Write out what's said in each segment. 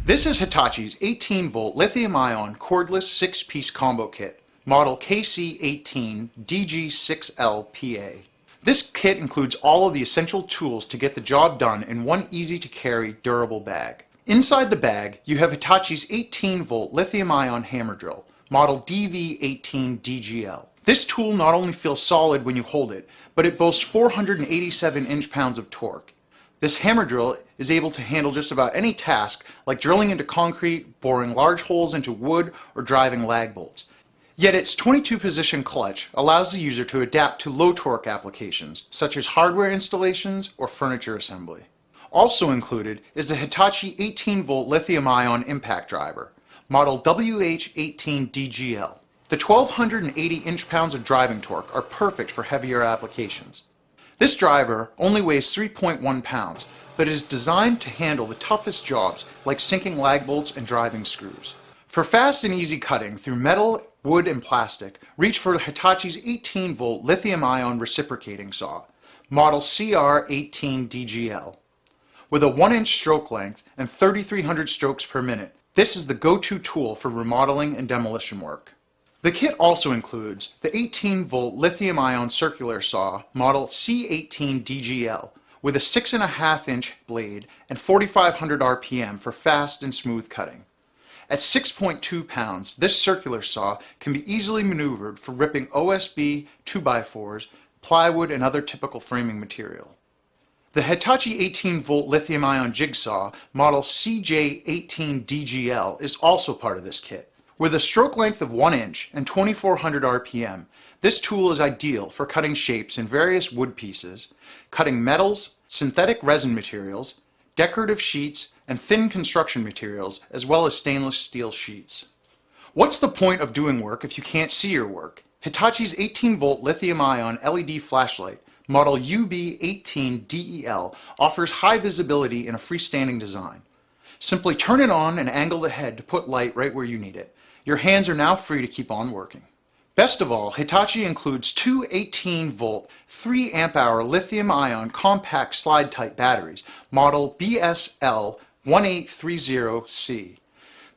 This is Hitachi's 18-volt lithium-ion cordless 6-piece combo kit, model KC18DG6LPA. This kit includes all of the essential tools to get the job done in one easy-to-carry, durable bag. Inside the bag, you have Hitachi's 18-volt lithium-ion hammer drill, model DV18DGL. This tool not only feels solid when you hold it, but it boasts 487 inch-pounds of torque. This hammer drill is able to handle just about any task, like drilling into concrete, boring large holes into wood, or driving lag bolts. Yet its 22-position clutch allows the user to adapt to low torque applications, such as hardware installations or furniture assembly. Also included is the Hitachi 18-volt Lithium Ion Impact Driver, model WH18DGL. The 1,280 inch-pounds of driving torque are perfect for heavier applications. This driver only weighs 3.1 pounds, but is designed to handle the toughest jobs like sinking lag bolts and driving screws. For fast and easy cutting through metal, wood, and plastic, reach for Hitachi's 18-volt Lithium Ion Reciprocating Saw, model CR18DGL. With a 1-inch stroke length and 3,300 strokes per minute, this is the go-to tool for remodeling and demolition work. The kit also includes the 18-volt Lithium Ion Circular Saw, model C18DGL, with a 6.5-inch blade and 4,500 RPM for fast and smooth cutting. At 6.2 pounds, this circular saw can be easily maneuvered for ripping OSB 2x4s, plywood, and other typical framing material. The Hitachi 18-volt Lithium Ion Jig Saw, model CJ18DGL, is also part of this kit. With a stroke length of 1 inch and 2,400 RPM, this tool is ideal for cutting shapes in various wood pieces, cutting metals, synthetic resin materials, decorative sheets, and thin construction materials, as well as stainless steel sheets. What's the point of doing work if you can't see your work? Hitachi's 18-volt Lithium Ion LED Flashlight, model UB18DEL, offers high visibility in a freestanding design. Simply turn it on and angle the head to put light right where you need it. Your hands are now free to keep on working. Best of all, Hitachi includes two 18-volt, 3 amp-hour lithium-ion compact slide-type batteries, model BSL1830C.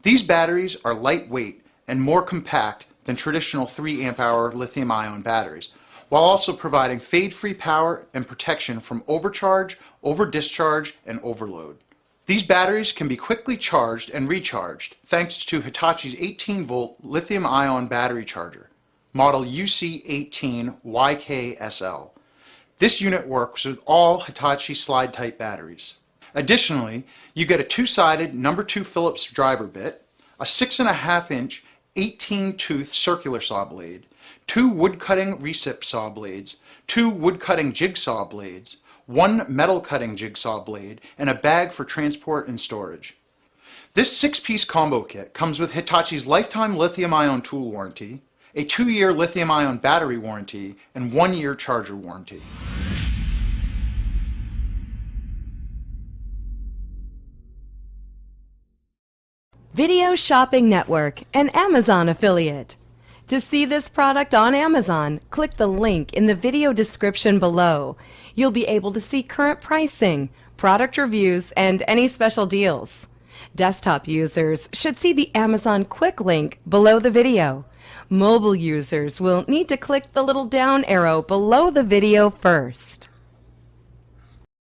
These batteries are lightweight and more compact than traditional 3 amp-hour lithium-ion batteries, while also providing fade-free power and protection from overcharge, over-discharge, and overload. These batteries can be quickly charged and recharged thanks to Hitachi's 18-volt lithium-ion battery charger, model UC18YKSL. This unit works with all Hitachi slide-type batteries. Additionally, you get a 2-sided No. 2 Phillips Driver bit, a 6.5-inch 18-tooth circular saw blade, 2 wood-cutting recip saw blades, 2 wood-cutting jig saw blades, 1 metal cutting jig saw blade, and a bag for transport and storage. This 6-piece combo kit comes with Hitachi's lifetime lithium-ion tool warranty, a 2-year lithium-ion battery warranty, and 1-year charger warranty. Video Shopping Network, an Amazon affiliate. To see this product on Amazon, click the link in the video description below. You'll be able to see current pricing, product reviews, and any special deals. Desktop users should see the Amazon quick link below the video. Mobile users will need to click the little down arrow below the video first.